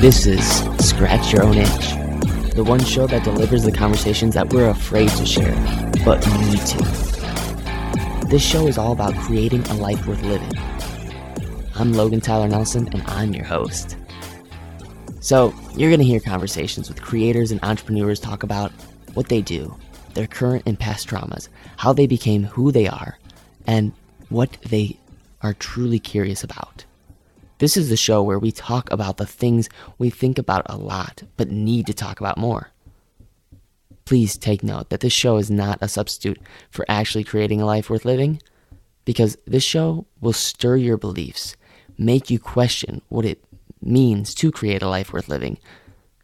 This is Scratch Your Own Itch, the one show that delivers the conversations that we're afraid to share, but need to. This show is all about creating a life worth living. I'm Logan Tyler Nelson, and I'm your host. So, you're going to hear conversations with creators and entrepreneurs talk about what they do, their current and past traumas, how they became who they are, and what they are truly curious about. This is the show where we talk about the things we think about a lot, but need to talk about more. Please take note that this show is not a substitute for actually creating a life worth living, because this show will stir your beliefs, make you question what it means to create a life worth living.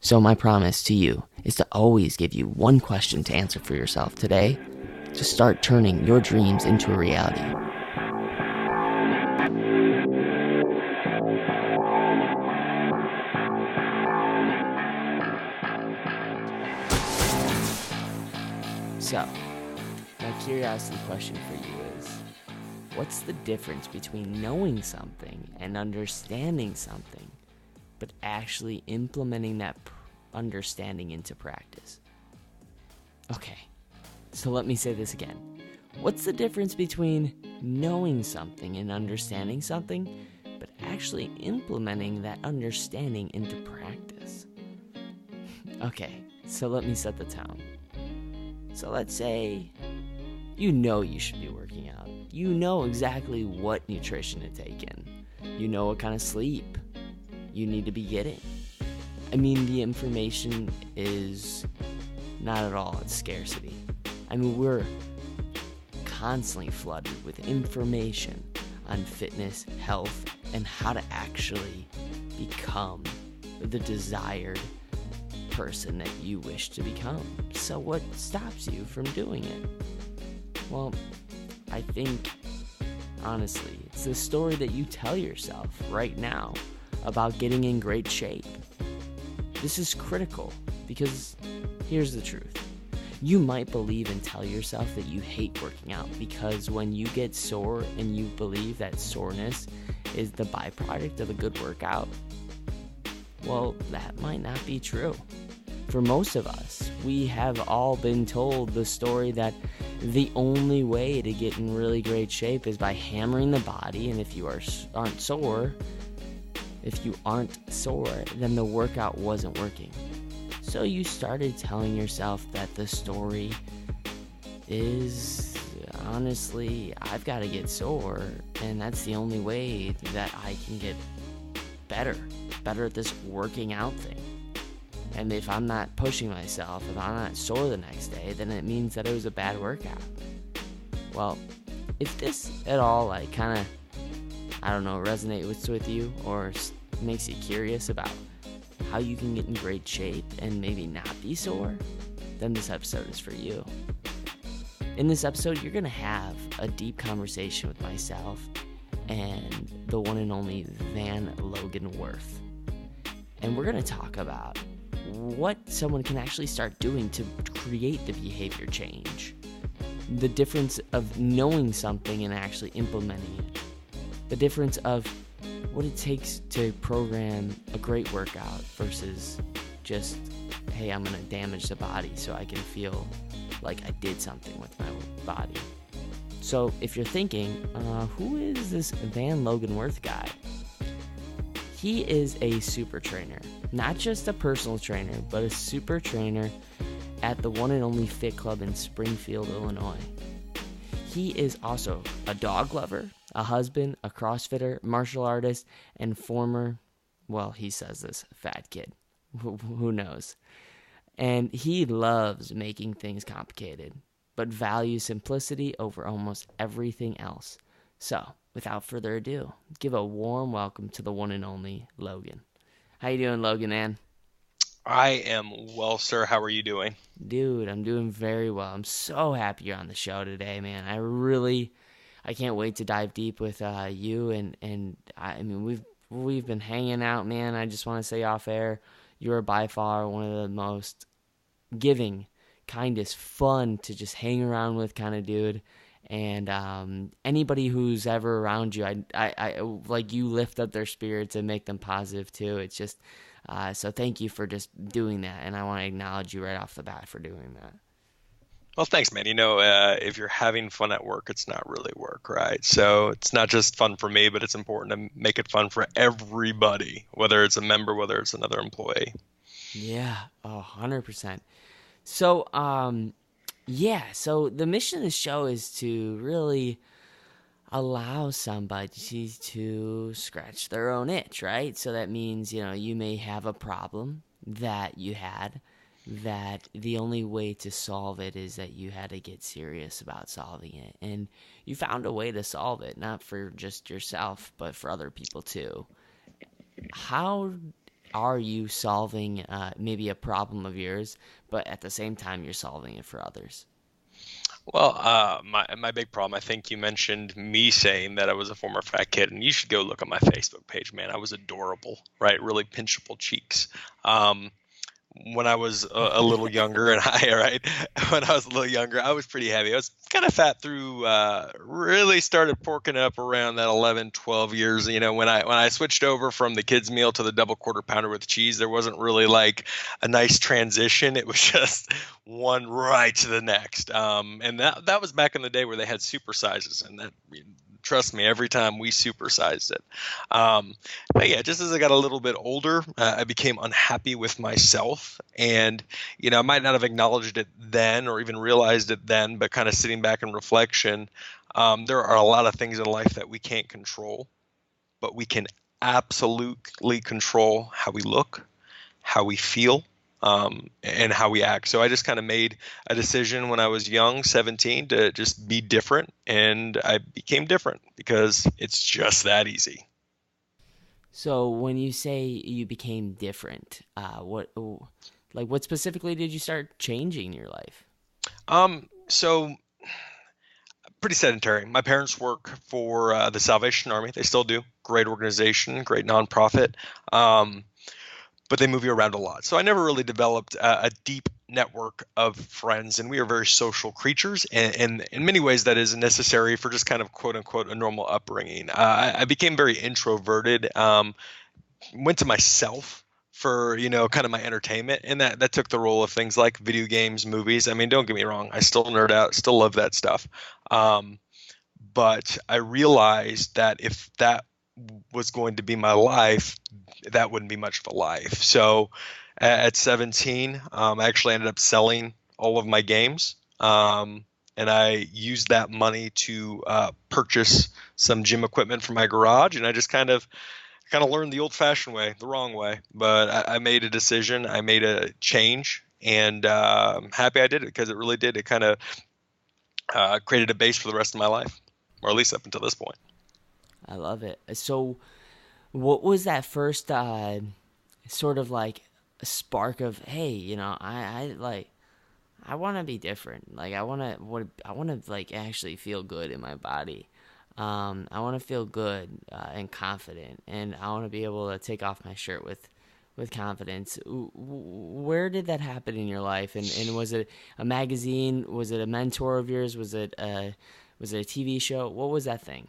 So my promise to you is to always give you one question to answer for yourself today, to start turning your dreams into a reality. So, my curiosity question for you is, what's the difference between knowing something and understanding something, but actually implementing that understanding into practice? Okay, so let me say this again. What's the difference between knowing something and understanding something, but actually implementing that understanding into practice? Okay, so let me set the tone. So let's say you know you should be working out. You know exactly what nutrition to take in. You know what kind of sleep you need to be getting. I mean, the information is not at all at scarcity. I mean, we're constantly flooded with information on fitness, health, and how to actually become the desired person that you wish to become. So what stops you from doing it? Well, I think, honestly, it's the story that you tell yourself right now about getting in great shape. This is critical because here's the truth. You might believe and tell yourself that you hate working out because when you get sore and you believe that soreness is the byproduct of a good workout, well, that might not be true. For most of us, we have all been told the story that the only way to get in really great shape is by hammering the body, and if you aren't sore, then the workout wasn't working. So you started telling yourself that the story is, honestly, I've got to get sore, and that's the only way that I can get better at this working out thing. And if I'm not pushing myself, if I'm not sore the next day, then it means that it was a bad workout. Well, if this at all, resonates with you or makes you curious about how you can get in great shape and maybe not be sore, then this episode is for you. In this episode, you're going to have a deep conversation with myself and the one and only Logan Van Wirth. And we're going to talk about what someone can actually start doing to create the behavior change. The difference of knowing something and actually implementing it. The difference of what it takes to program a great workout versus just, hey, I'm going to damage the body so I can feel like I did something with my body. So if you're thinking, who is this Logan Van Wirth guy? He is a super trainer, not just a personal trainer, but a super trainer at the one and only Fit Club in Springfield, Illinois. He is also a dog lover, a husband, a CrossFitter, martial artist, and former, well, he says this, fat kid. Who knows? And he loves making things complicated, but values simplicity over almost everything else. So, without further ado, give a warm welcome to the one and only Logan. How you doing, Logan, man? I am well, sir. How are you doing? Dude, I'm doing very well. I'm so happy you're on the show today, man. I can't wait to dive deep with you, and I mean, we've been hanging out, man. I just want to say off air, you're by far one of the most giving, kindest, fun to just hang around with kind of dude. And anybody who's ever around you, I like you lift up their spirits and make them positive too. It's just so thank you for just doing that, and I want to acknowledge you right off the bat for doing that. Well, thanks, man. If you're having fun at work, it's not really work, right? So it's not just fun for me, but it's important to make it fun for everybody, whether it's a member, whether it's another employee. Yeah, 100%. So, yeah, so the mission of the show is to really allow somebody to scratch their own itch, right? So that means, you may have a problem that you had, that the only way to solve it is that you had to get serious about solving it. And you found a way to solve it, not for just yourself, but for other people too. How are you solving maybe a problem of yours, but at the same time you're solving it for others? Well, my big problem, I think you mentioned me saying that I was a former fat kid, and you should go look at my Facebook page, man. I was adorable, right? Really pinchable cheeks. Um, when I was a little younger and I, right, when I was a little younger, I was pretty heavy. I was kind of fat through, really started porking up around that 11, 12 years. When I switched over from the kids meal to the double quarter pounder with cheese, there wasn't really like a nice transition. It was just one right to the next. And that was back in the day where they had super sizes, and that, trust me, every time we supersized it. But yeah, just as I got a little bit older, I became unhappy with myself. And, I might not have acknowledged it then or even realized it then, but kind of sitting back in reflection, there are a lot of things in life that we can't control, but we can absolutely control how we look, how we feel, and how we act. So I just kind of made a decision when I was young, 17, to just be different. And I became different because it's just that easy. So when you say you became different, what specifically did you start changing in your life? So pretty sedentary. My parents work for the Salvation Army. They still do. Great organization, great nonprofit. But they move you around a lot. So I never really developed a deep network of friends, and we are very social creatures, and in many ways that is necessary for just kind of quote unquote a normal upbringing. I became very introverted, went to myself for kind of my entertainment, and that took the role of things like video games, movies. I mean, don't get me wrong, I still nerd out, still love that stuff. Um, but I realized that if that was going to be my life, that wouldn't be much of a life. So at 17, I actually ended up selling all of my games. And I used that money to purchase some gym equipment for my garage. And I just kind of learned the old fashioned way, the wrong way. But I made a decision, I made a change, and I'm happy I did it because it really did. It kind of created a base for the rest of my life, or at least up until this point. I love it. So, what was that first sort of like spark of, hey, I want to be different. Like I want to like actually feel good in my body. I want to feel good and confident, and I want to be able to take off my shirt with confidence. Where did that happen in your life? And was it a magazine? Was it a mentor of yours? Was it a TV show? What was that thing?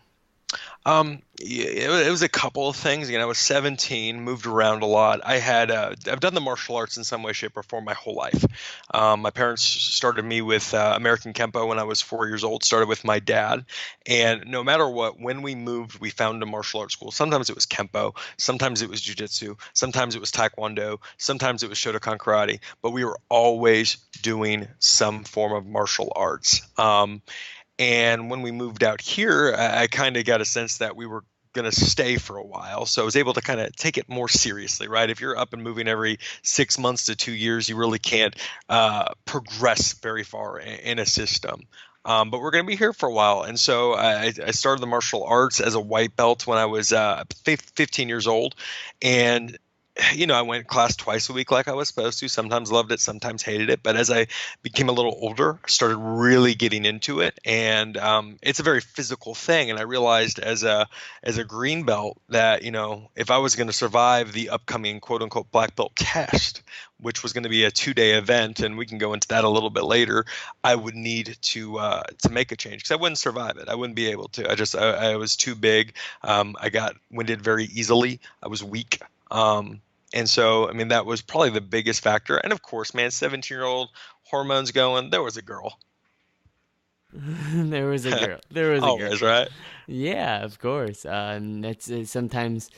Yeah, it was a couple of things. I was 17, moved around a lot. I've done the martial arts in some way, shape, or form my whole life. My parents started me with American Kempo when I was 4 years old. Started with my dad, and no matter what, when we moved, we found a martial arts school. Sometimes it was Kempo, sometimes it was Jiu-Jitsu, sometimes it was Taekwondo, sometimes it was Shotokan Karate. But we were always doing some form of martial arts. And when we moved out here, I kind of got a sense that we were going to stay for a while. So I was able to kind of take it more seriously, right? If you're up and moving every 6 months to 2 years, you really can't progress very far in a system. But we're going to be here for a while. And so I started the martial arts as a white belt when I was 15 years old. And I went class twice a week like I was supposed to. Sometimes loved it, sometimes hated it. But as I became a little older, I started really getting into it, and it's a very physical thing. And I realized as a green belt that if I was going to survive the upcoming quote unquote black belt test, which was going to be a 2-day event, and we can go into that a little bit later, I would need to make a change because I wouldn't survive it. I wouldn't be able to. I was too big. I got winded very easily. I was weak. And so, I mean, that was probably the biggest factor. And of course, man, 17-year-old hormones going, there was a girl. There was a girl. There was a girl. Always, right? Yeah, of course. That's sometimes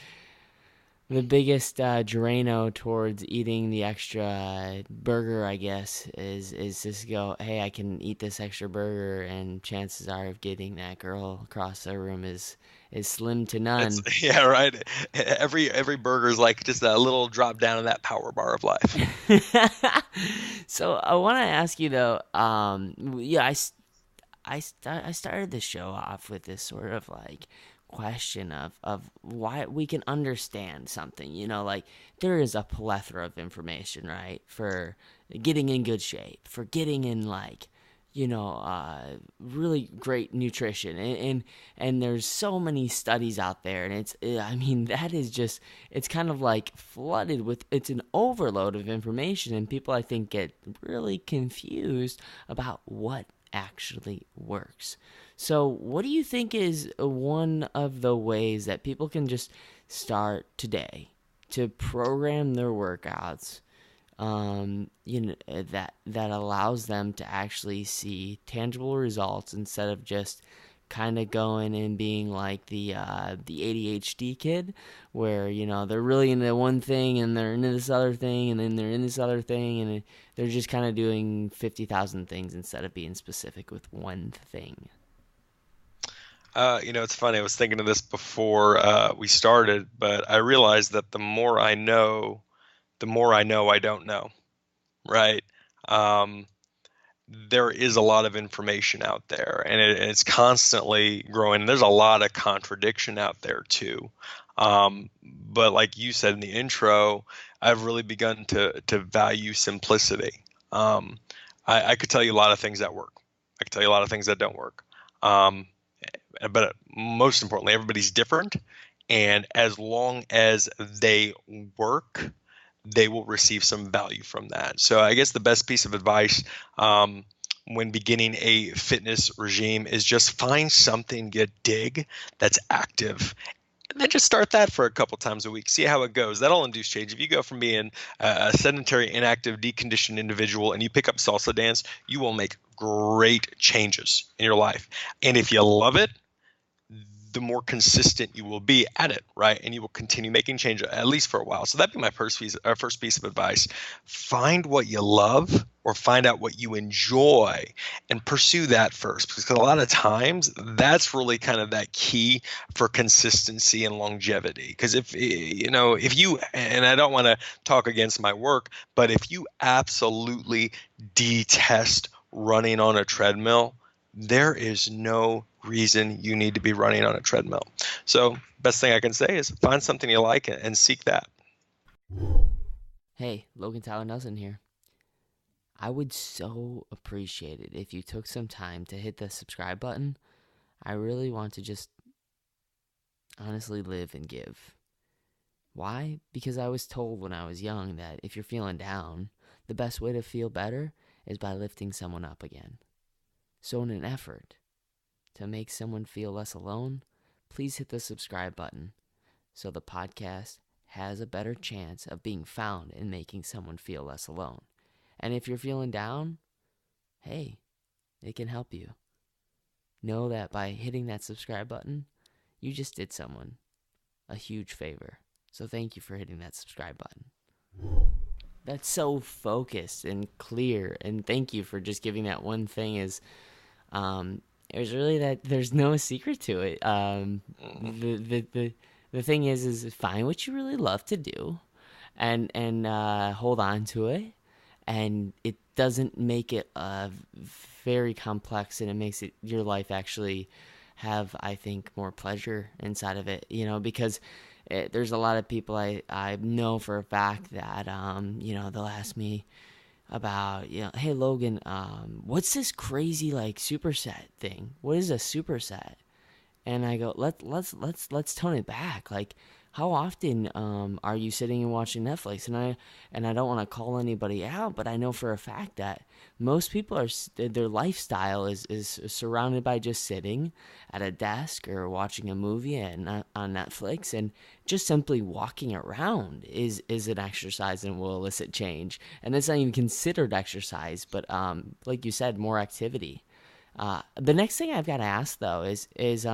the biggest Drano towards eating the extra burger, I guess, is just go, hey, I can eat this extra burger, and chances are of getting that girl across the room is slim to It's none. yeah, right. Every burger is like just a little drop down in that power bar of life. So I want to ask you though, yeah, I started the show off with this sort of like question of why we can understand something. Like there is a plethora of information, right? For getting in good shape, for getting in like, really great nutrition, and there's so many studies out there, and I mean, that is just, it's kind of like flooded with, it's an overload of information, and people I think get really confused about what actually works. So, what do you think is one of the ways that people can just start today to program their workouts, that allows them to actually see tangible results instead of just kind of going and being like the ADHD kid, where they're really into one thing and they're into this other thing and then they're in this other thing, and they're just kind of doing 50,000 things instead of being specific with one thing. It's funny. I was thinking of this before we started, but I realized that the more I know I don't know, right? Um, there is a lot of information out there, and it's constantly growing. There's a lot of contradiction out there too. But like you said in the intro, I've really begun to value simplicity. I could tell you a lot of things that work. I could tell you a lot of things that don't work. Um, but most importantly, everybody's different, and as long as they work, they will receive some value from that. So I guess the best piece of advice when beginning a fitness regime is just find something you dig that's active. And then just start that for a couple times a week. See how it goes. That'll induce change. If you go from being a sedentary, inactive, deconditioned individual and you pick up salsa dance, you will make great changes in your life. And if you love it, the more consistent you will be at it, right? And you will continue making change at least for a while. So that'd be my first piece of advice. Find what you love or find out what you enjoy and pursue that first, because a lot of times that's really kind of that key for consistency and longevity. Because if you, and I don't want to talk against my work, but if you absolutely detest running on a treadmill, there is no reason you need to be running on a treadmill. So best thing I can say is find something you like and seek that. Hey, Logan Tyler Nelson here. I would so appreciate it if you took some time to hit the subscribe button. I really want to just honestly live and give. Why? Because I was told when I was young that if you're feeling down, the best way to feel better is by lifting someone up again. So in an effort to make someone feel less alone, please hit the subscribe button so the podcast has a better chance of being found and making someone feel less alone. And if you're feeling down, hey, it can help you. Know that by hitting that subscribe button, you just did someone a huge favor. So thank you for hitting that subscribe button. That's so focused and clear, and thank you for just giving that one thing there's really that there's no secret to it. The thing is find what you really love to do, and hold on to it, and it doesn't make it very complex, and it makes it your life actually have, I think, more pleasure inside of it. Because there's a lot of people I know for a fact that, they'll ask me about, hey Logan, what's this crazy like superset thing? What is a superset? And I go, let's tone it back. Like, how often are you sitting and watching Netflix? And I don't want to call anybody out, but I know for a fact that most people their lifestyle is surrounded by just sitting at a desk or watching a movie on Netflix, and just simply walking around is an exercise and will elicit change. And it's not even considered exercise, but like you said, more activity. The next thing I've got to ask though is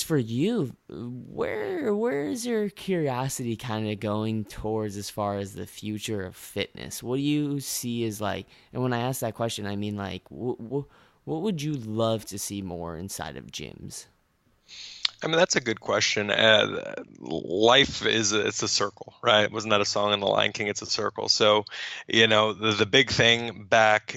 for you, where is your curiosity kind of going towards as far as the future of fitness? What do you see as like, and when I ask that question, I mean like, what would you love to see more inside of gyms? I mean, that's a good question. Life it's a circle, right? Wasn't that a song in The Lion King? It's a circle. So, the big thing back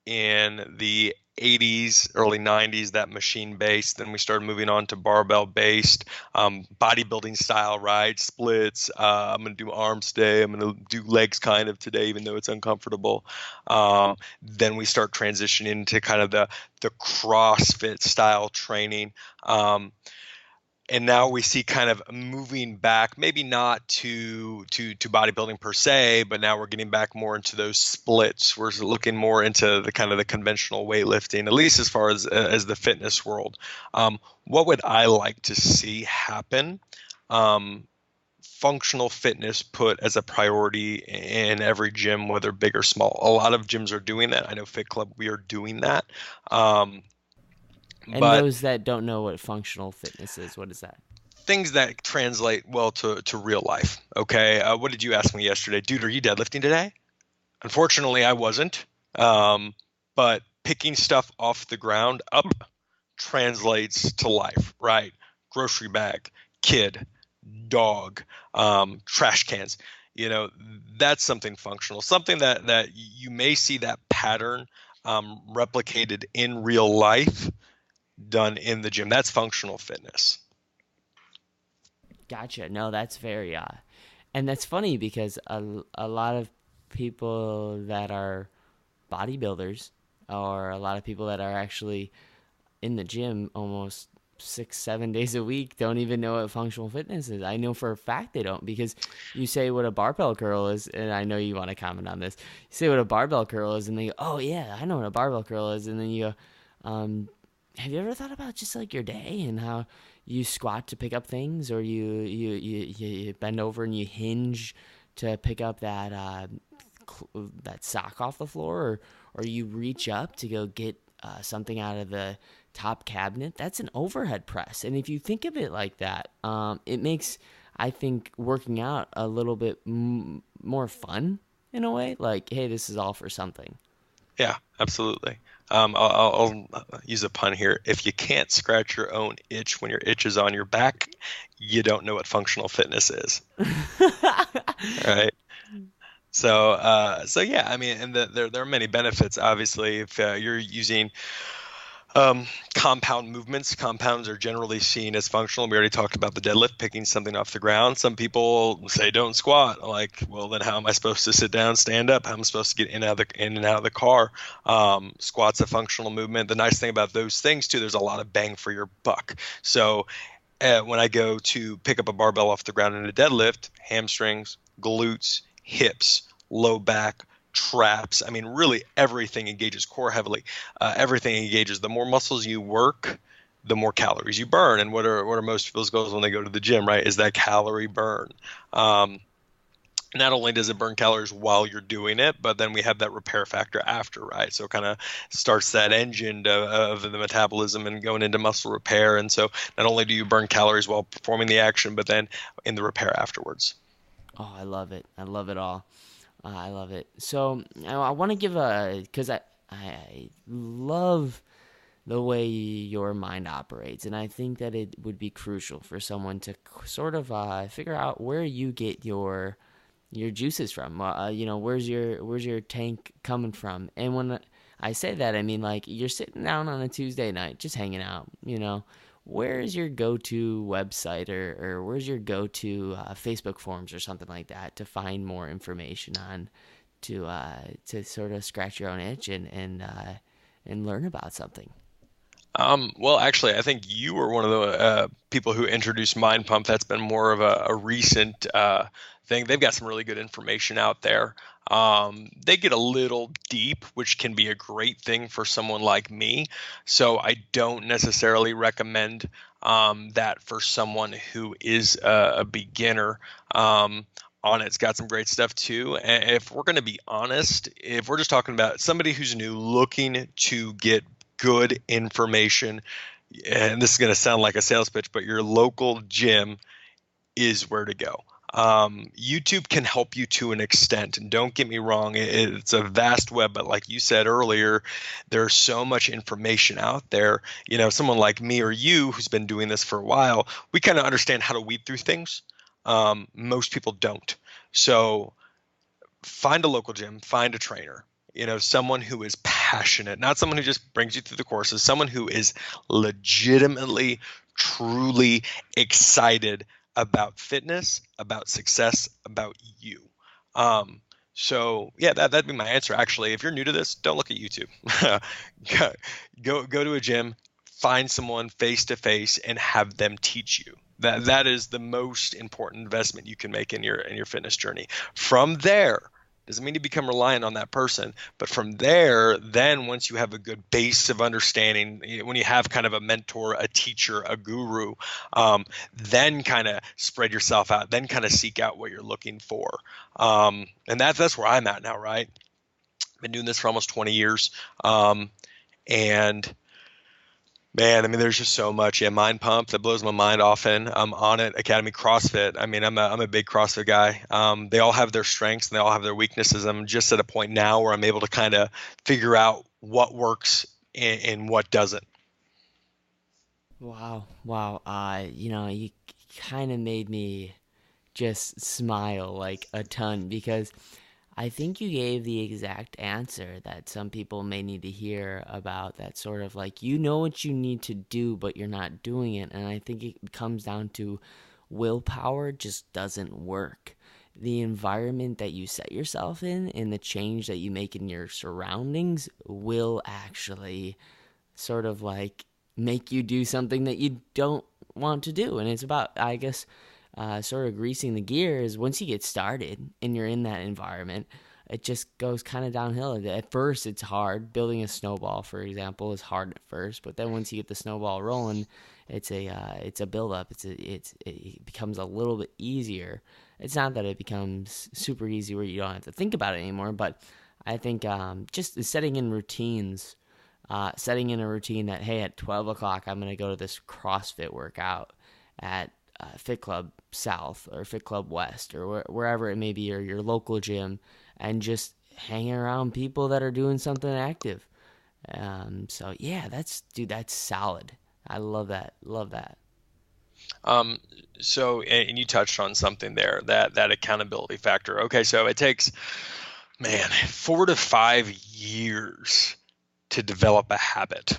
in the 80s, early 90s, that machine based. Then we started moving on to barbell based, bodybuilding style, right? Splits. I'm going to do arms today. I'm going to do legs kind of today, even though it's uncomfortable. Then we start transitioning to kind of the CrossFit style training. And now we see kind of moving back, maybe not to bodybuilding per se, but now we're getting back more into those splits. We're looking more into the kind of the conventional weightlifting, at least as far as the fitness world. What would I like to see happen? Functional fitness put as a priority in every gym, whether big or small. A lot of gyms are doing that. I know Fit Club, we are doing that. And But those that don't know what functional fitness is, what is that? things that translate well to real life. Okay. What did you ask me yesterday? Dude, are you deadlifting today? Unfortunately, I wasn't. But picking stuff off the ground up translates to life, right? Grocery bag, kid, dog, trash cans. That's something functional, something that you may see that pattern replicated in real life done in the gym. That's functional fitness. Gotcha. No, that's very and that's funny because a lot of people that are bodybuilders, or a lot of people that are actually in the gym almost 6 7 days a week, don't even know what functional fitness is. I know for a fact they don't, because you say what a barbell curl is, and I know you want to comment on this. You say what a barbell curl is, and they go, oh yeah, I know what a barbell curl is. And then you go, have you ever thought about just like your day and how you squat to pick up things, or you bend over and you hinge to pick up that sock off the floor, or you reach up to go get something out of the top cabinet? That's an overhead press. And if you think of it like that, it makes, I think, working out a little bit more fun in a way. Like, hey, this is all for something. Yeah, absolutely. I'll use a pun here. If you can't scratch your own itch when your itch is on your back, you don't know what functional fitness is. Right? So yeah, I mean, and there are many benefits. Obviously, if you're using compound movements, compounds are generally seen as functional. We already talked about the deadlift, picking something off the ground. Some people say don't squat. Like, well, then how am I supposed to sit down, stand up? How am I supposed to get in and out of the car? Squat's a functional movement. The nice thing about those things too, there's a lot of bang for your buck. So when I go to pick up a barbell off the ground in a deadlift, hamstrings, glutes, hips, low back, traps. I mean, really everything engages core heavily. Everything engages. The more muscles you work, the more calories you burn. And what are most people's goals when they go to the gym, right? Is that calorie burn. Not only does it burn calories while you're doing it, but then we have that repair factor after, right? So it kind of starts that engine of the metabolism and going into muscle repair. And so not only do you burn calories while performing the action, but then in the repair afterwards. Oh, I love it. I love it all. I love it. So I want to give because I love the way your mind operates, and I think that it would be crucial for someone to sort of figure out where you get your juices from. Where's your tank coming from? And when I say that, I mean like you're sitting down on a Tuesday night, just hanging out. where's your go-to website, or where's your go-to Facebook forums or something like that to find more information on, to sort of scratch your own itch and learn about something? Well, actually, I think you were one of the people who introduced Mind Pump. That's been more of a recent thing. They've got some really good information out there. They get a little deep, which can be a great thing for someone like me. So I don't necessarily recommend that for someone who is a beginner. On it's got some great stuff too. And if we're going to be honest, if we're just talking about somebody who's new looking to get good information, and this is going to sound like a sales pitch, but your local gym is where to go. YouTube can help you to an extent, and don't get me wrong, it's a vast web, but like you said earlier, there's so much information out there. Someone like me or you who's been doing this for a while, we kind of understand how to weed through things. Most people don't. So find a local gym, find a trainer, someone who is passionate, not someone who just brings you through the courses, someone who is legitimately, truly excited about fitness, about success, about you. So yeah, that'd be my answer. Actually, if you're new to this, don't look at YouTube. go to a gym, find someone face to face, and have them teach you. That is the most important investment you can make in your fitness journey. From there, doesn't mean you become reliant on that person, but from there, then once you have a good base of understanding, when you have kind of a mentor, a teacher, a guru, then kind of spread yourself out, then kind of seek out what you're looking for. And that's where I'm at now, right? Been doing this for almost 20 years. And man, I mean, there's just so much. Yeah, Mind Pump that blows my mind often. I'm on it. Academy CrossFit. I mean, I'm a big CrossFit guy. They all have their strengths and they all have their weaknesses. I'm just at a point now where I'm able to kind of figure out what works and what doesn't. Wow, wow. You kind of made me just smile like a ton, because I think you gave the exact answer that some people may need to hear, about that sort of like, what you need to do, but you're not doing it. And I think it comes down to willpower just doesn't work. The environment that you set yourself in and the change that you make in your surroundings will actually sort of like make you do something that you don't want to do. And it's about, I guess, sort of greasing the gears. Once you get started and you're in that environment, it just goes kind of downhill. At first, it's hard. Building a snowball, for example, is hard at first, but then once you get the snowball rolling, it's a build up. It becomes a little bit easier. It's not that it becomes super easy where you don't have to think about it anymore, but I think just setting in routines. Setting in a routine that, hey, at 12 o'clock, I'm going to go to this CrossFit workout at Fit Club South or Fit Club West, or wherever it may be, or your local gym, and just hanging around people that are doing something active. So yeah, that's solid. I love that. Love that. So, and you touched on something there, that accountability factor. Okay, so it takes, man, 4 to 5 years to develop a habit.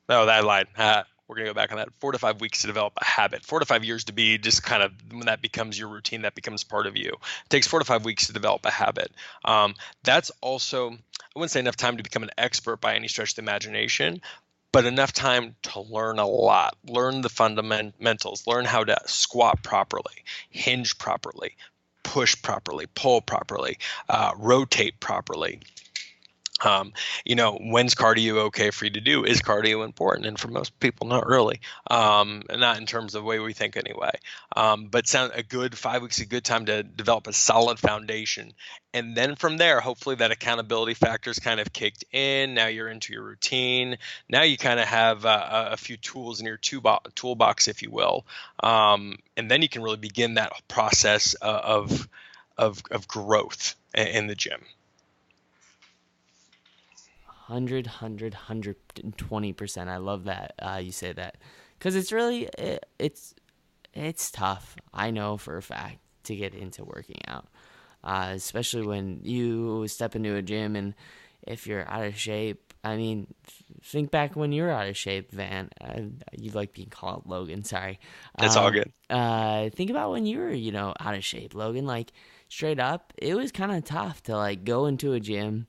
No, that lied. We're going to go back on that. 4 to 5 weeks to develop a habit. 4 to 5 years to be just kind of, when that becomes your routine, that becomes part of you. It takes 4 to 5 weeks to develop a habit. That's also, I wouldn't say enough time to become an expert by any stretch of the imagination, but enough time to learn a lot, learn the fundamentals, learn how to squat properly, hinge properly, push properly, pull properly, rotate properly. When's cardio okay for you to do? Is cardio important? And for most people, not really. Not in terms of the way we think anyway. But a good 5 weeks, a good time to develop a solid foundation. And then from there, hopefully that accountability factor is kind of kicked in. Now you're into your routine. Now you kind of have a few tools in your toolbox, if you will. And then you can really begin that process of growth in the gym. 120%. I love that you say that, because it's really it's tough. I know for a fact to get into working out, especially when you step into a gym and if you're out of shape, I mean, think back when you were out of shape, Van. You like being called Logan, sorry. It's all good. Think about when you were, out of shape, Logan. Like, straight up, it was kind of tough to, like, go into a gym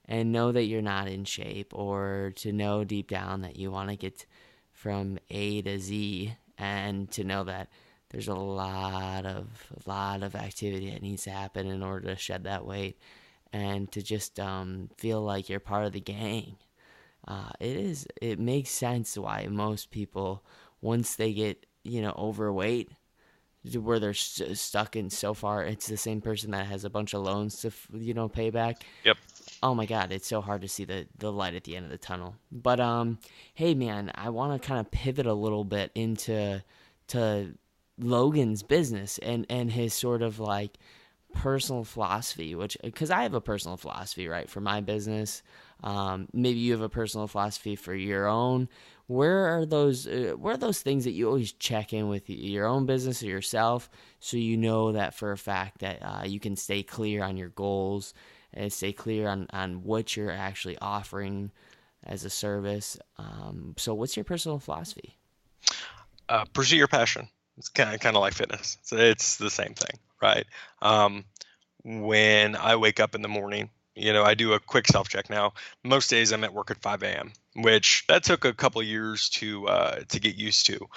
and know that you're not in shape, or to know deep down that you want to get from A to Z, and to know that there's a lot of activity that needs to happen in order to shed that weight, and to just feel like you're part of the gang. It makes sense why most people, once they get, overweight, where they're stuck in so far, it's the same person that has a bunch of loans to, pay back. Yep. Oh my God, it's so hard to see the light at the end of the tunnel. But hey man, I want to kind of pivot a little bit into Logan's business and his sort of like personal philosophy, which, because I have a personal philosophy, right, for my business. Maybe you have a personal philosophy for your own. Where are those things that you always check in with your own business or yourself, so you know that for a fact that you can stay clear on your goals and stay clear on what you're actually offering as a service? So what's your personal philosophy? Pursue your passion. It's kind of like fitness. It's the same thing, right? When I wake up in the morning, I do a quick self-check now. Most days I'm at work at 5 a.m., which that took a couple years to get used to.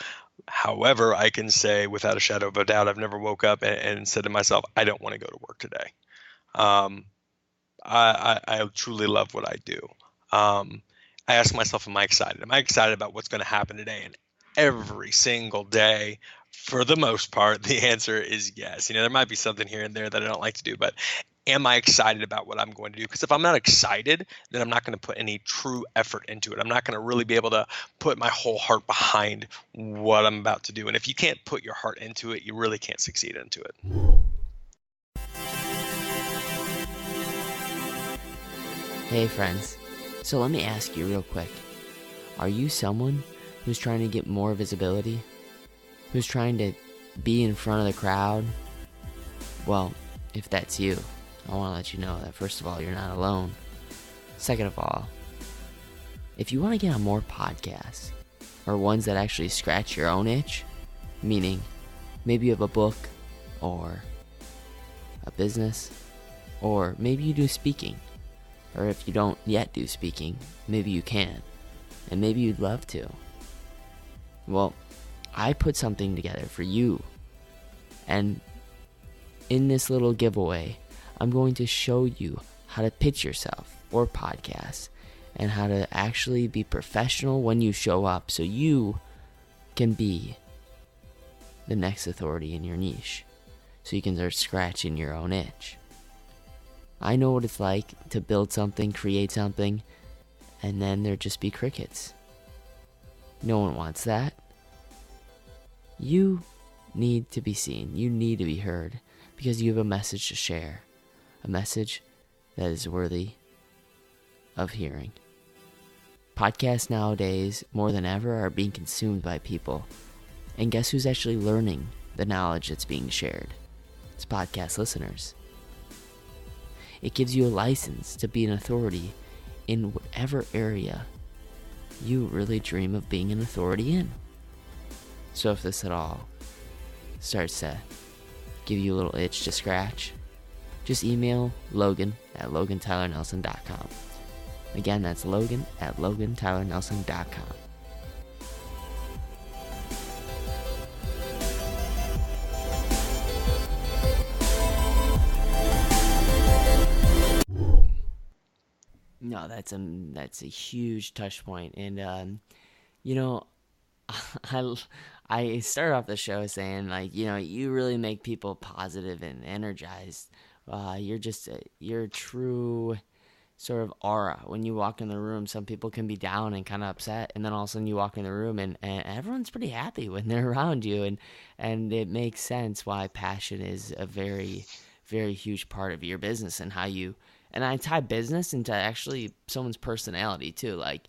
However, I can say without a shadow of a doubt, I've never woke up and said to myself, I don't want to go to work today. I truly love what I do. I ask myself, am I excited? Am I excited about what's going to happen today? And every single day, for the most part, the answer is yes. There might be something here and there that I don't like to do, but am I excited about what I'm going to do? Because if I'm not excited, then I'm not going to put any true effort into it. I'm not going to really be able to put my whole heart behind what I'm about to do. And if you can't put your heart into it, you really can't succeed into it. Hey friends, so let me ask you real quick. Are you someone who's trying to get more visibility? Who's trying to be in front of the crowd? Well, if that's you, I want to let you know that first of all, you're not alone. Second of all, if you want to get on more podcasts, or ones that actually scratch your own itch, meaning maybe you have a book, or a business, or maybe you do speaking, or if you don't yet do speaking, maybe you can, and maybe you'd love to. Well, I put something together for you, and in this little giveaway, I'm going to show you how to pitch yourself or podcast, and how to actually be professional when you show up, so you can be the next authority in your niche, so you can start scratching your own itch. I know what it's like to build something, create something, and then there just be crickets. No one wants that. You need to be seen. You need to be heard, because you have a message to share. A message that is worthy of hearing. Podcasts nowadays, more than ever, are being consumed by people. And guess who's actually learning the knowledge that's being shared? It's podcast listeners. It gives you a license to be an authority in whatever area you really dream of being an authority in. So if this at all starts to give you a little itch to scratch, just email Logan at LoganTylerNelson.com. Again, that's Logan at LoganTylerNelson.com. No, that's a huge touch point, and I started off the show saying, like, you really make people positive and energized. You're a true sort of aura. When you walk in the room, some people can be down and kind of upset, and then all of a sudden you walk in the room and everyone's pretty happy when they're around you, and it makes sense why passion is a very, very huge part of your business, and how you, and I tie business into actually someone's personality too. Like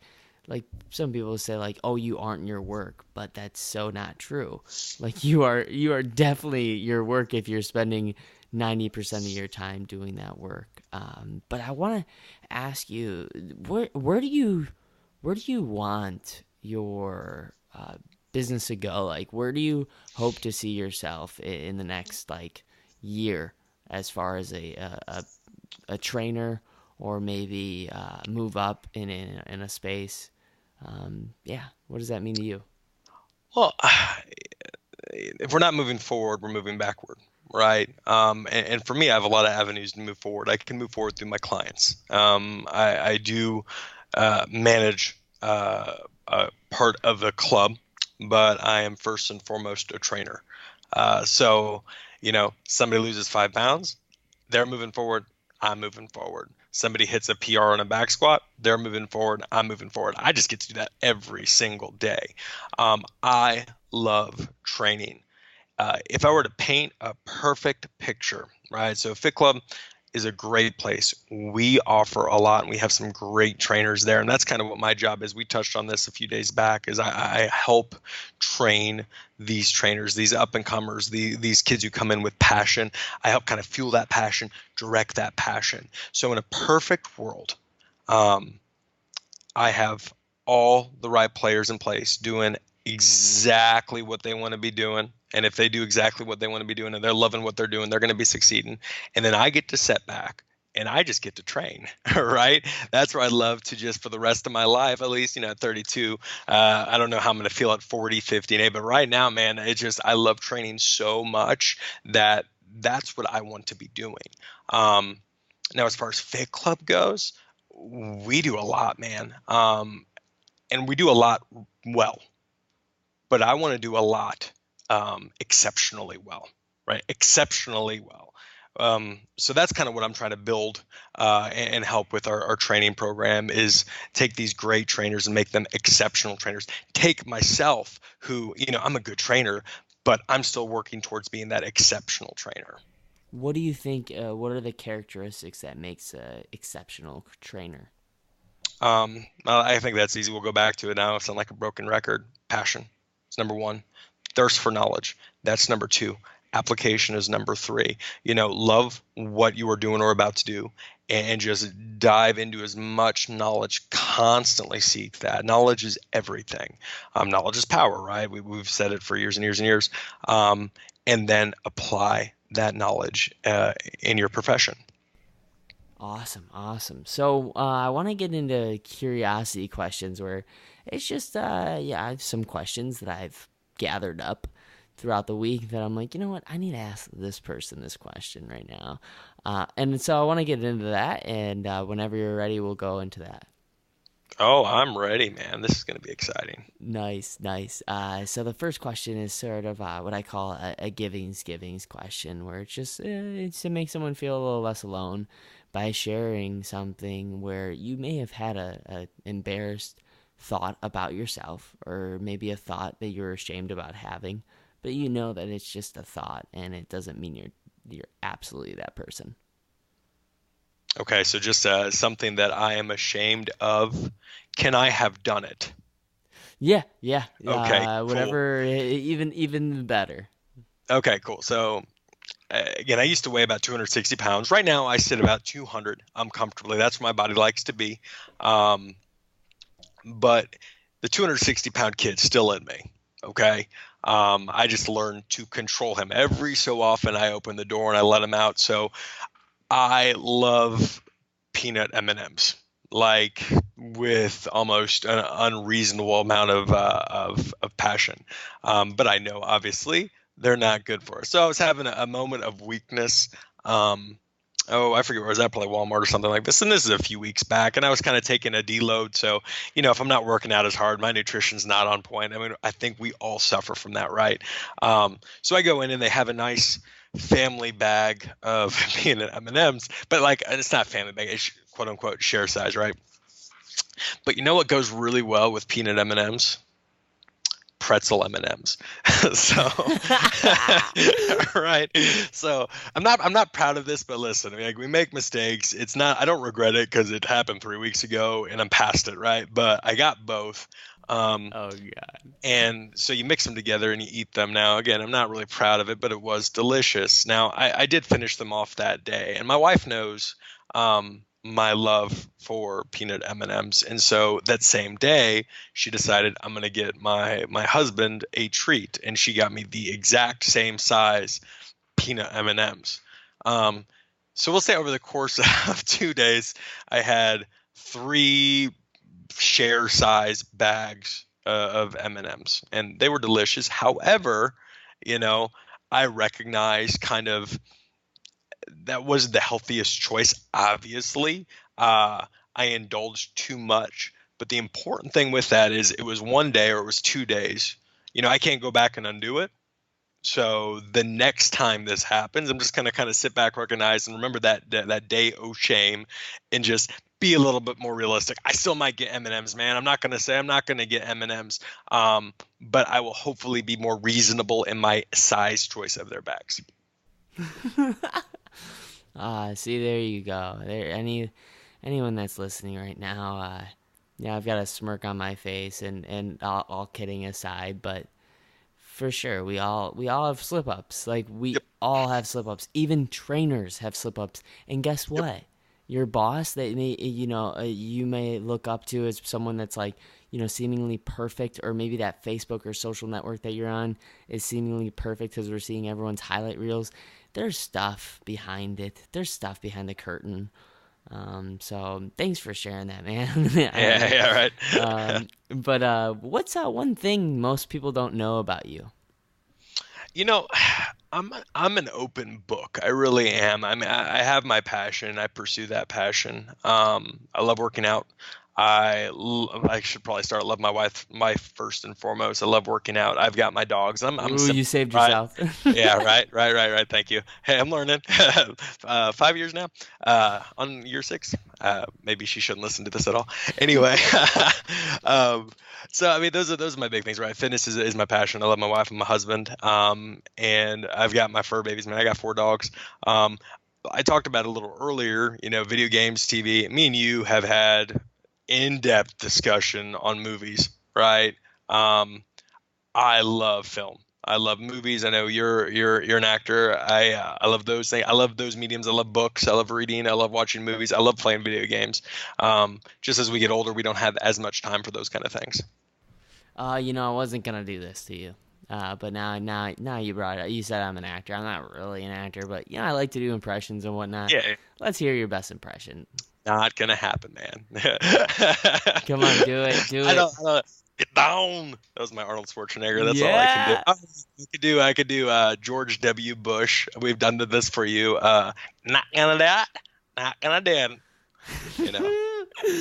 like some people say like, oh, you aren't your work, but that's so not true. Like you are definitely your work if you're spending 90% of your time doing that work. But I want to ask you, where do you want your business to go? Like, where do you hope to see yourself in the next like year, as far as a trainer, or maybe move up in a space? Yeah, what does that mean to you? Well, if we're not moving forward, we're moving backward, right? And for me, I have a lot of avenues to move forward. I can move forward through my clients. I do manage a part of a club, but I am first and foremost a trainer. So, somebody loses 5 pounds, they're moving forward, I'm moving forward. Somebody hits a PR on a back squat, they're moving forward, I'm moving forward. I just get to do that every single day. I love training. If I were to paint a perfect picture, right? So Fit Club is a great place. We offer a lot, and we have some great trainers there. And that's kind of what my job is. We touched on this a few days back. Is I help train these trainers, these up and comers, these kids who come in with passion. I help kind of fuel that passion, direct that passion. So in a perfect world, I have all the right players in place doing exactly what they want to be doing. And if they do exactly what they want to be doing and they're loving what they're doing, they're going to be succeeding. And then I get to set back and I just get to train, right? That's where I love to just for the rest of my life, at least, at 32. I don't know how I'm going to feel at 40, 50, and 8, but right now, man, I love training so much that that's what I want to be doing. Now, as far as Fit Club goes, we do a lot, man. And we do a lot well, but I want to do a lot exceptionally well, right? Exceptionally well. So that's kind of what I'm trying to build and help with our training program is take these great trainers and make them exceptional trainers. Take myself who, I'm a good trainer, but I'm still working towards being that exceptional trainer. What do you think? What are the characteristics that makes a exceptional trainer? I think that's easy. We'll go back to it now. It sounds like a broken record. Passion is number one. Thirst for knowledge. That's number two. Application is number three. Love what you are doing or about to do and just dive into as much knowledge. Constantly seek that. Knowledge is everything. Knowledge is power, right? We've said it for years and years and years. And then apply that knowledge in your profession. Awesome, awesome. So I want to get into curiosity questions where it's just, yeah, I have some questions that I've gathered up throughout the week that I'm like, you know what, I need to ask this person this question right now. And so I want to get into that, and whenever you're ready, we'll go into that. Oh, I'm ready, man. This is going to be exciting. Nice, nice. So the first question is sort of what I call a givings question, where it's just it's to make someone feel a little less alone by sharing something where you may have had a embarrassed thought about yourself, or maybe a thought that you're ashamed about having, but you know that it's just a thought, and it doesn't mean you're absolutely that person. Okay, so just something that I am ashamed of. Can I have done it? Yeah, yeah. Okay, cool. Whatever, even better. Okay, cool. So again, I used to weigh about 260 pounds. Right now, I sit about 200. I'm comfortably. That's where my body likes to be. But the 260-pound kid's still in me. Okay. I just learned to control him. Every so often, I open the door and I let him out. So I love peanut M&Ms, like with almost an unreasonable amount of passion. But I know obviously they're not good for us. So I was having a moment of weakness. I forget where I was at, probably Walmart or something like this. And this is a few weeks back, and I was kind of taking a deload. So, if I'm not working out as hard, my nutrition's not on point. I mean, I think we all suffer from that, right? So I go in and they have a nice family bag of peanut M&Ms, but like it's not family bag, it's quote unquote share size, right? But you know what goes really well with peanut M&Ms? pretzel M&Ms. So, right. So I'm not proud of this, but listen, I mean, like, we make mistakes. It's not, I don't regret it because it happened 3 weeks ago and I'm past it. Right. But I got both. Oh God. And so you mix them together and you eat them. Now, again, I'm not really proud of it, but it was delicious. Now, I did finish them off that day, and my wife knows my love for peanut M&Ms. And so that same day, she decided I'm going to get my husband a treat, and she got me the exact same size peanut M&Ms. So we'll say over the course of 2 days, I had 3 share size bags of M&Ms, and they were delicious. However, you know, I recognize kind of that was the healthiest choice. Obviously, I indulged too much, but the important thing with that is it was 1 day or it was 2 days. I can't go back and undo it. So the next time this happens, I'm just going to kind of sit back, recognize, and remember that day of shame, and just be a little bit more realistic. I still might get M&Ms, man. I'm not going to say I'm not going to get M&Ms, but I will hopefully be more reasonable in my size choice of their bags. See, there you go. Anyone that's listening right now, yeah, I've got a smirk on my face, and all kidding aside, but for sure, we all have slip ups. Like, we all have slip ups. Even trainers have slip ups. And guess what? Yep. Your boss that you may look up to as someone that's like, seemingly perfect, or maybe that Facebook or social network that you're on is seemingly perfect because we're seeing everyone's highlight reels. There's stuff behind it. There's stuff behind the curtain. So thanks for sharing that, man. Yeah, right. But what's one thing most people don't know about you? I'm an open book. I really am. I mean, I have my passion. I pursue that passion. I love working out. I should probably start. I love my wife first and foremost. I love working out. I've got my dogs. Ooh, you saved yourself. Yeah, right. Thank you. Hey, I'm learning. 5 years now. On year 6. Maybe she shouldn't listen to this at all. Anyway, so I mean, those are my big things, right? Fitness is my passion. I love my wife and my husband. And I've got my fur babies, man. I got 4 dogs. I talked about it a little earlier. Video games, TV. Me and you have had in-depth discussion on movies, right? I love film. I love movies. I know you're an actor. I love those things. I love those mediums. I love books. I love reading. I love watching movies. I love playing video games. Just as we get older, we don't have as much time for those kind of things. I wasn't gonna do this to you, but now you brought it up. You said I'm an actor. I'm not really an actor, but I like to do impressions and whatnot. Yeah. Let's hear your best impression. Not gonna happen, man. Come on, do it. I don't. Get down. That was my Arnold Schwarzenegger. That's all I can do. I could do George W. Bush. We've done this for you. Not gonna do it. Not gonna do it.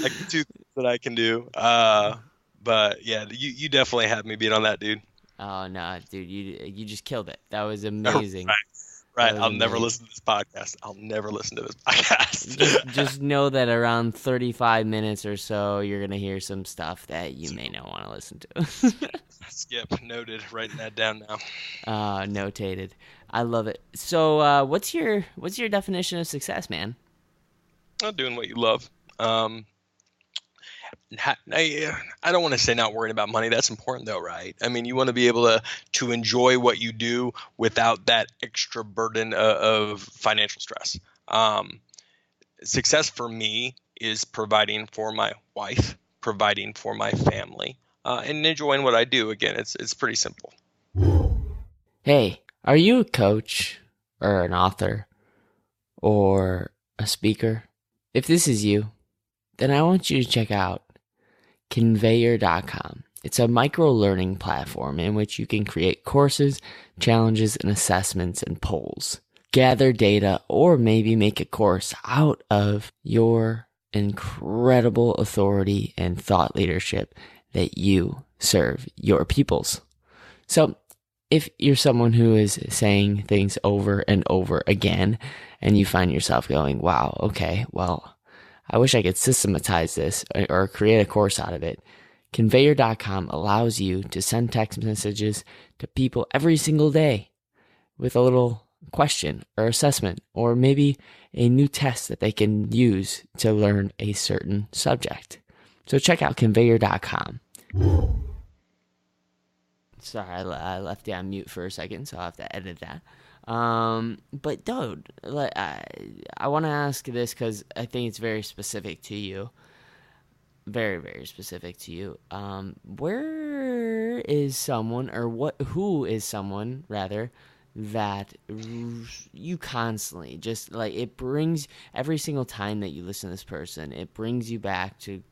Like the 2 things that I can do. But yeah, you definitely had me beat on that, dude. Oh no, dude, you just killed it. That was amazing. Right. I'll never listen to this podcast. Just know that around 35 minutes or so, you're going to hear some stuff that you may not want to listen to. Skip. Noted. Writing that down now. Notated. I love it. So what's your definition of success, man? Doing what you love. I don't want to say not worrying about money. That's important though, right? I mean, you want to be able to enjoy what you do without that extra burden of financial stress. Success for me is providing for my wife, providing for my family, and enjoying what I do. Again, it's pretty simple. Hey, are you a coach or an author or a speaker? If this is you, then I want you to check out Conveyor.com. It's a micro-learning platform in which you can create courses, challenges, and assessments and polls. Gather data or maybe make a course out of your incredible authority and thought leadership that you serve your peoples. So if you're someone who is saying things over and over again and you find yourself going, wow, okay, well, I wish I could systematize this or create a course out of it, Conveyor.com allows you to send text messages to people every single day with a little question or assessment, or maybe a new test that they can use to learn a certain subject. So check out Conveyor.com. Sorry, I left you on mute for a second, so I'll have to edit that. But dude, I want to ask this because I think it's very specific to you. Very, very specific to you. Where is someone, or who is someone, rather, that you constantly just, like, it brings, every single time that you listen to this person, it brings you back to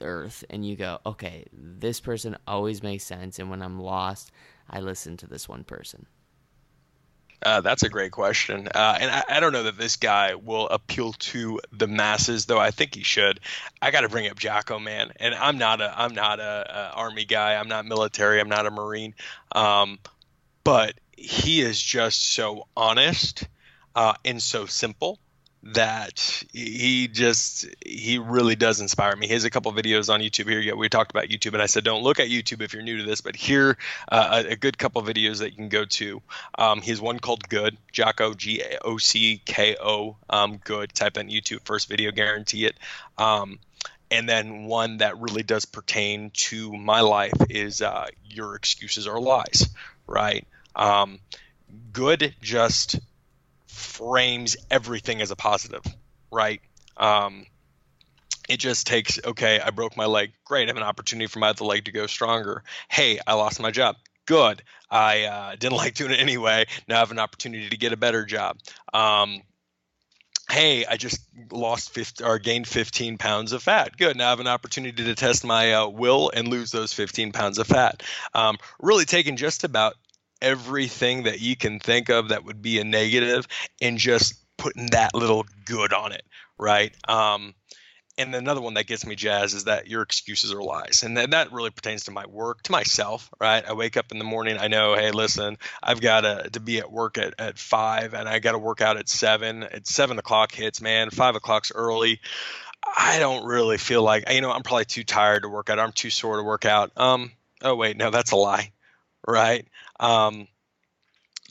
earth, and you go, okay, this person always makes sense, and when I'm lost, I listen to this one person? That's a great question, and I don't know that this guy will appeal to the masses, though I think he should. I got to bring up Jocko, man, and I'm not a army guy. I'm not military. I'm not a Marine, but he is just so honest and so simple that he really does inspire me. He has a couple videos on YouTube. Here, we talked about YouTube, and I said don't look at YouTube if you're new to this, but here a good couple videos that you can go to. He has one called Good, Jocko, Gocko, Good. Type that in YouTube, first video, guarantee it. And then one that really does pertain to my life is Your Excuses Are Lies, right? Good just frames everything as a positive, right? It just takes, okay, I broke my leg. Great, I have an opportunity for my other leg to go stronger. Hey, I lost my job. Good. I didn't like doing it anyway. Now I have an opportunity to get a better job. Hey, I just gained 15 pounds of fat. Good. Now I have an opportunity to test my will and lose those 15 pounds of fat. Really taking just about everything that you can think of that would be a negative and just putting that little good on it, right? And another one that gets me jazzed is that Your Excuses Are Lies. And that really pertains to my work, to myself, right? I wake up in the morning, I know, hey, listen, I've got to be at work at 5, and I got to work out at 7. At 7 o'clock hits, man, 5 o'clock's early. I don't really feel like, I'm probably too tired to work out. I'm too sore to work out. Oh, wait, no, that's a lie, right? I'm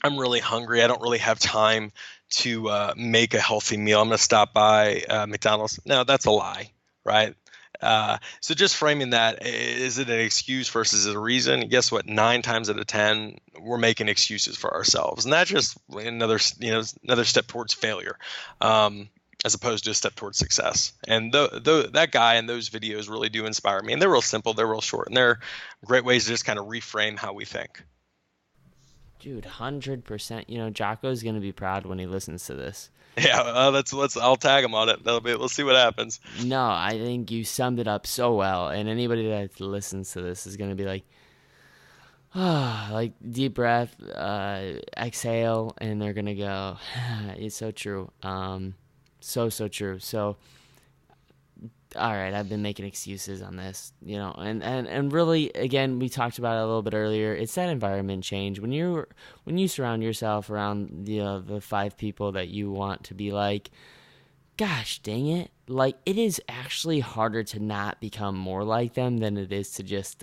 really hungry. I don't really have time to make a healthy meal. I'm going to stop by McDonald's. No, that's a lie, right? So just framing that, is it an excuse versus a reason? Guess what? 9 times out of 10, we're making excuses for ourselves, and that's just another step towards failure, as opposed to a step towards success. And that guy and those videos really do inspire me, and they're real simple, they're real short, and they're great ways to just kind of reframe how we think. Dude, 100%. Jocko's gonna be proud when he listens to this. Yeah, I'll tag him on it. We'll see what happens. No, I think you summed it up so well, and anybody that listens to this is gonna be like, like deep breath, exhale, and they're gonna go, it's so true, so true. So, all right, I've been making excuses on this, and really, again, we talked about it a little bit earlier. It's that environment change. When you surround yourself around the 5 people that you want to be like, gosh dang it, like, it is actually harder to not become more like them than it is to just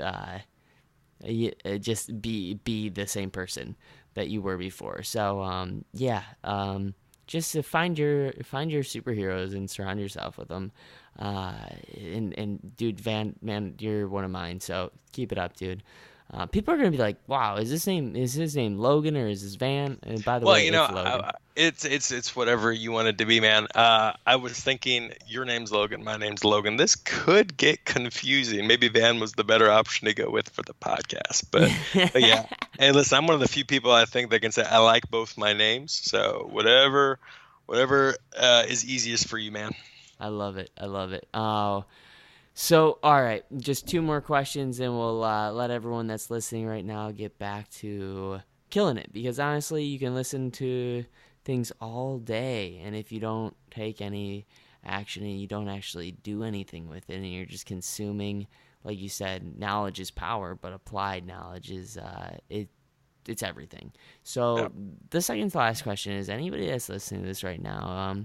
be the same person that you were before. So just to find your superheroes and surround yourself with them. And dude, Van, man, you're one of mine, so keep it up, dude. People are gonna be like, wow, is his name Logan or is this Van? And by the way, it's Logan. It's whatever you want it to be, man. I was thinking your name's Logan, my name's Logan. This could get confusing. Maybe Van was the better option to go with for the podcast, but yeah. Hey, listen, I'm one of the few people I think that can say I like both my names. So whatever is easiest for you, man. I love it. Oh, so all right, just 2 more questions, and we'll let everyone that's listening right now get back to killing it. Because honestly, you can listen to things all day, and if you don't take any action and you don't actually do anything with it, and you're just consuming, like you said, knowledge is power, but applied knowledge is it's everything. So The second to last question is, anybody that's listening to this right now,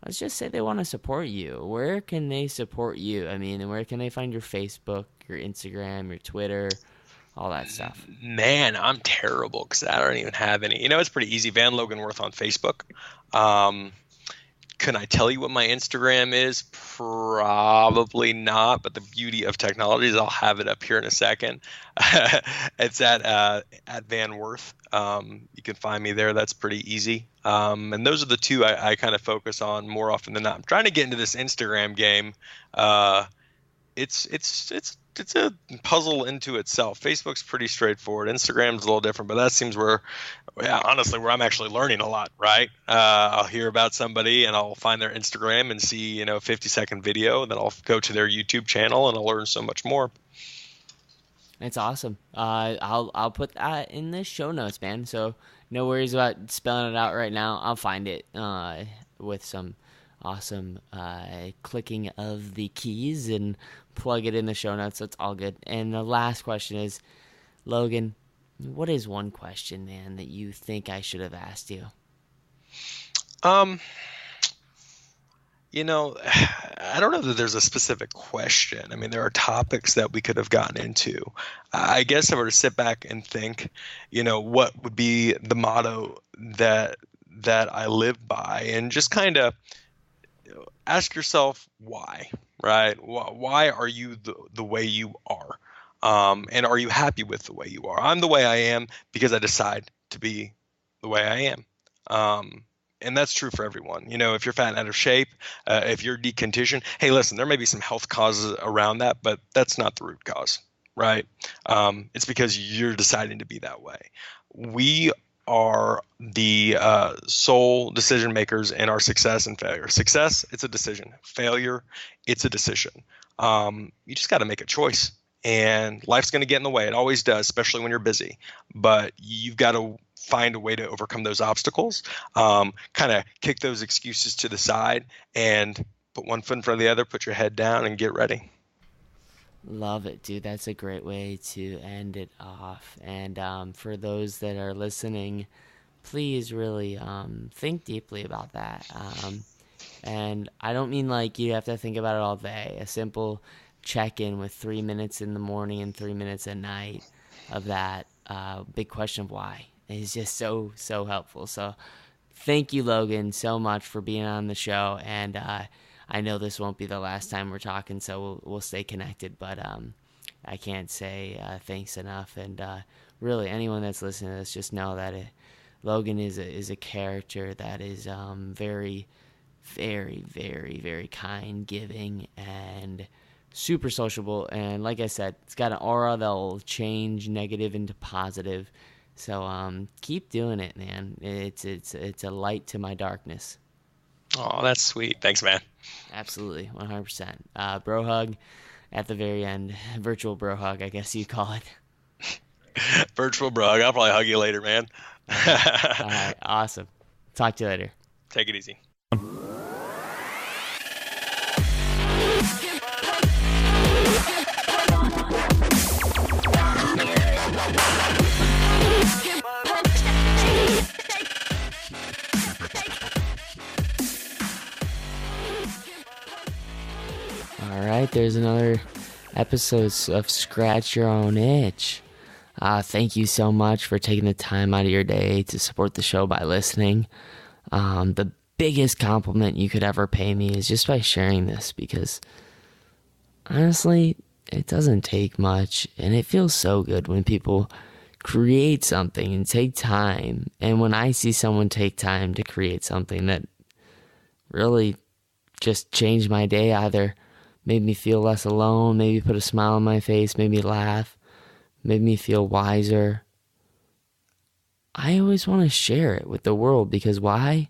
let's just say they want to support you. Where can they support you? I mean, and where can they find your Facebook, your Instagram, your Twitter, all that stuff? Man, I'm terrible because I don't even have any. It's pretty easy. Van Logan Wirth on Facebook. Um, Can I tell you what my Instagram is? Probably not, but the beauty of technology is I'll have it up here in a second. It's at Van Wirth. You can find me there. That's pretty easy. And those are the two I kind of focus on more often than not. I'm trying to get into this Instagram game. It's a puzzle into itself. Facebook's pretty straightforward. Instagram's a little different, but that seems where I'm actually learning a lot, right? I'll hear about somebody and I'll find their Instagram and see, a 50-second video, and then I'll go to their YouTube channel and I'll learn so much more. It's awesome. I'll put that in the show notes, man. So no worries about spelling it out right now. I'll find it with some awesome clicking of the keys and plug it in the show notes. That's all good. And the last question is, Logan, what is one question, man, that you think I should have asked you? I don't know that there's a specific question. I mean, there are topics that we could have gotten into. I guess if I were to sit back and think, what would be the motto that I live by, and just kind of ask yourself why, right? Why are you the way you are? And are you happy with the way you are? I'm the way I am because I decide to be the way I am. And that's true for everyone. If you're fat and out of shape, if you're deconditioned, hey, listen, there may be some health causes around that, but that's not the root cause, right? It's because you're deciding to be that way. We are the sole decision makers in our success and failure. Success, it's a decision. Failure, it's a decision. You just got to make a choice, and life's going to get in the way. It always does, especially when you're busy. But you've got to find a way to overcome those obstacles, kind of kick those excuses to the side, and put one foot in front of the other, put your head down, and get ready. Love it, dude. That's a great way to end it off. And for those that are listening, please really think deeply about that. And I don't mean like you have to think about it all day. A simple check-in with 3 minutes in the morning and 3 minutes at night of that big question of why is just so helpful. So thank you, Logan, so much for being on the show. And I know this won't be the last time we're talking, so we'll stay connected. But I can't say thanks enough. And really, anyone that's listening to this, just know that Logan is a character that is very, very, very, very kind, giving, and super sociable. And like I said, it's got an aura that'll change negative into positive. So keep doing it, man. It's a light to my darkness. Oh, that's sweet. Thanks, man. Absolutely, 100%. Bro hug at the very end. Virtual bro hug, I guess you call it. Virtual bro hug. I'll probably hug you later, man. All right, awesome. Talk to you later. Take it easy. All right, there's another episode of Scratch Your Own Itch. Thank you so much for taking the time out of your day to support the show by listening. The biggest compliment you could ever pay me is just by sharing this, because honestly, it doesn't take much, and it feels so good when people create something and take time. And when I see someone take time to create something that really just changed my day, either made me feel less alone, maybe put a smile on my face, made me laugh, made me feel wiser, I always want to share it with the world. Because why?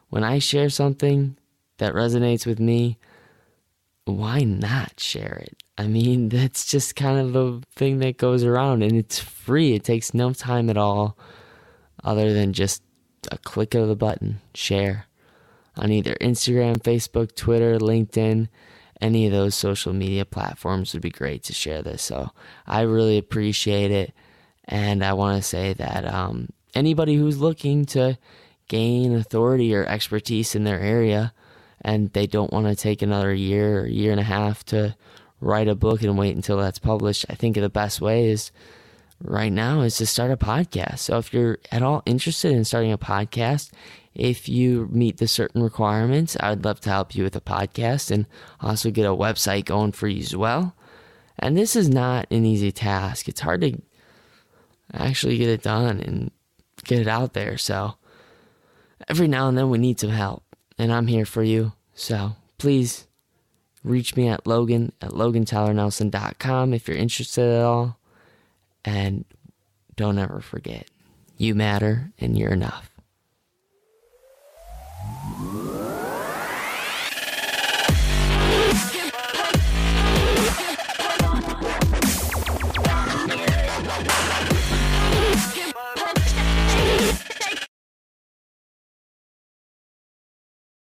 When I share something that resonates with me, why not share it? I mean, that's just kind of the thing that goes around, and it's free. It takes no time at all other than just a click of the button, share, on either Instagram, Facebook, Twitter, LinkedIn. Any of those social media platforms would be great to share this. So I really appreciate it. And I want to say that anybody who's looking to gain authority or expertise in their area, and they don't want to take another year or year and a half to write a book and wait until that's published, I think the best way is right now is to start a podcast. So if you're at all interested in starting a podcast, if you meet the certain requirements, I would love to help you with a podcast and also get a website going for you as well. And this is not an easy task. It's hard to actually get it done and get it out there. So every now and then we need some help, and I'm here for you. So please reach me at logan@logantylernelson.com if you're interested at all. And don't ever forget, you matter and you're enough.